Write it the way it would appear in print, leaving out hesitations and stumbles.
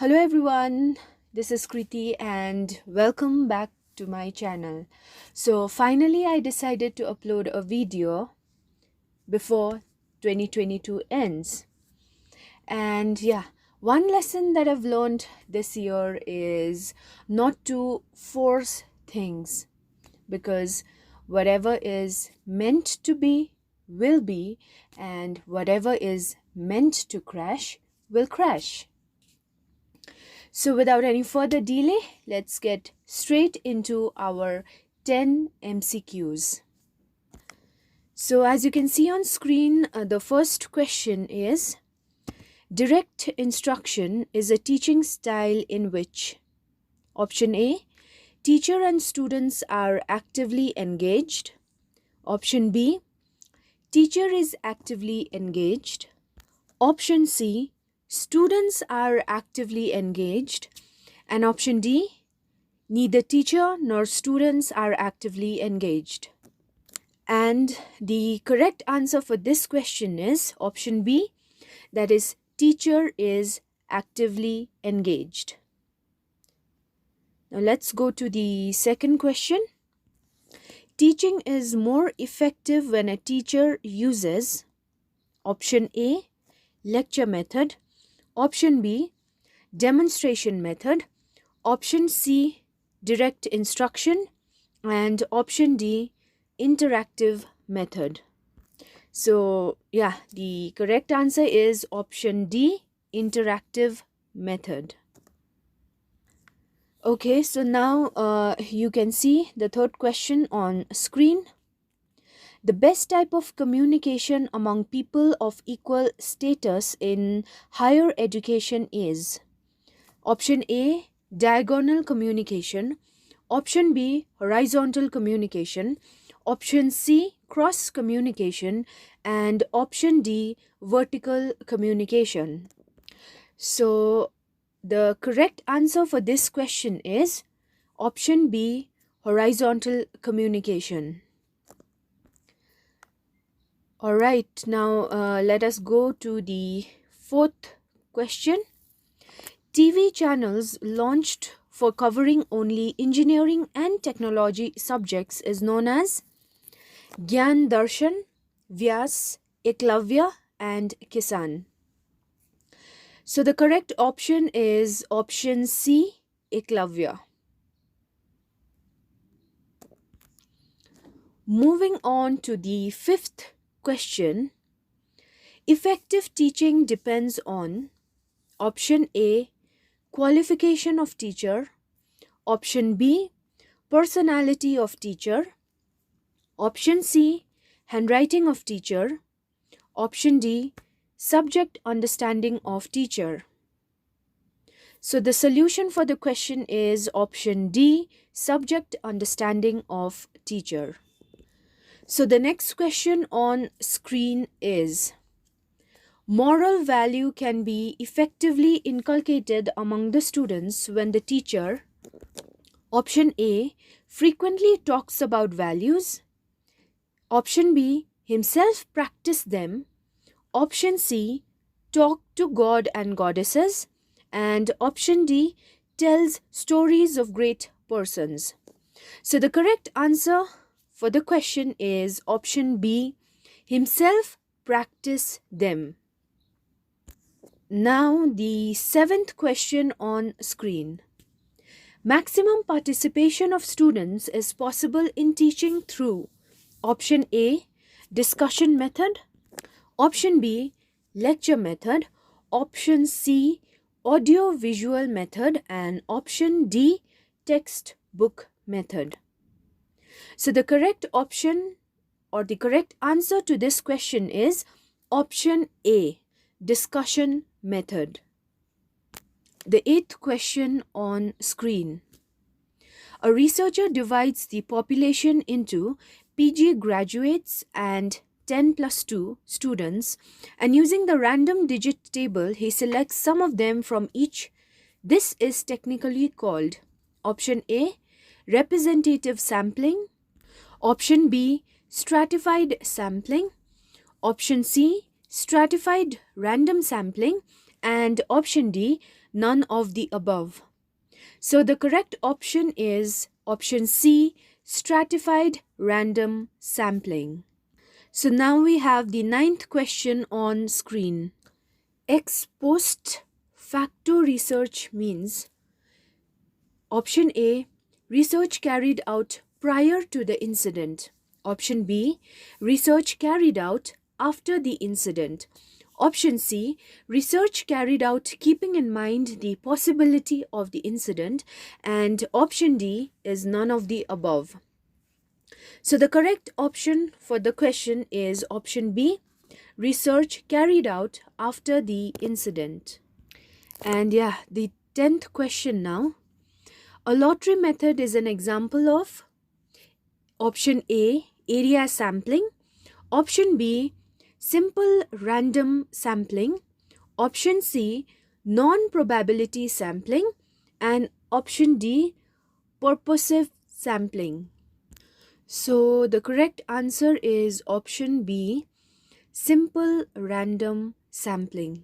Hello everyone, this is Kriti and welcome back to my channel. So finally I decided to upload a video before 2022 ends. And yeah, one lesson that I've learned this year is not to force things, because whatever is meant to be will be, and whatever is meant to crash will crash. So without any further delay, let's get straight into our 10 MCQs. So as you can see on screen, the first question is, direct instruction is a teaching style in which option A, teacher and students are actively engaged. Option B, teacher is actively engaged. Option C, students are actively engaged. And option D, neither teacher nor students are actively engaged. And the correct answer for this question is option B, that is, teacher is actively engaged. Now let's go to the second question. Teaching is more effective when a teacher uses option A, lecture method, option B, demonstration method, option C, direct instruction, and option D, interactive method. So yeah, the correct answer is option D, interactive method. Okay, so now you can see the third question on screen. The best type of communication among people of equal status in higher education is option A, diagonal communication, option B, horizontal communication, option C, cross communication, and option D, vertical communication. So the correct answer for this question is option B, horizontal communication. Alright, now let us go to the fourth question. TV channels launched for covering only engineering and technology subjects is known as Gyan Darshan, Vyas, Eklavya, and Kisan. So the correct option is option C, Eklavya. Moving on to the fifth question. Effective teaching depends on option A, qualification of teacher, option B, personality of teacher, option C, handwriting of teacher, option D, subject understanding of teacher. So the solution for the question is option D, subject understanding of teacher. So the next question on screen is, moral value can be effectively inculcated among the students when the teacher, option A, frequently talks about values, option B, himself practice them, option C, talk to God and goddesses, and option D, tells stories of great persons. So the correct answer for the question is option B, himself practice them. Now the seventh question on screen. Maximum participation of students is possible in teaching through option A, discussion method, option B, lecture method, option C, audio visual method, and option D, textbook method. So the correct option or the correct answer to this question is option A, discussion method. The eighth question on screen. A researcher divides the population into PG graduates and 10 plus 2 students, and using the random digit table, he selects some of them from each. This is technically called option A, representative sampling, option B, stratified sampling, option C, stratified random sampling, and option D, none of the above. So the correct option is option C, stratified random sampling. So now we have the 9th question on screen. Ex post facto research means option A, research carried out prior to the incident. Option B, research carried out after the incident. Option C, research carried out keeping in mind the possibility of the incident. And option D is none of the above. So the correct option for the question is option B, research carried out after the incident. And yeah, the 10th question now. A lottery method is an example of option A, area sampling, option B, simple random sampling, option C, non-probability sampling, and option D, purposive sampling. So the correct answer is option B, simple random sampling.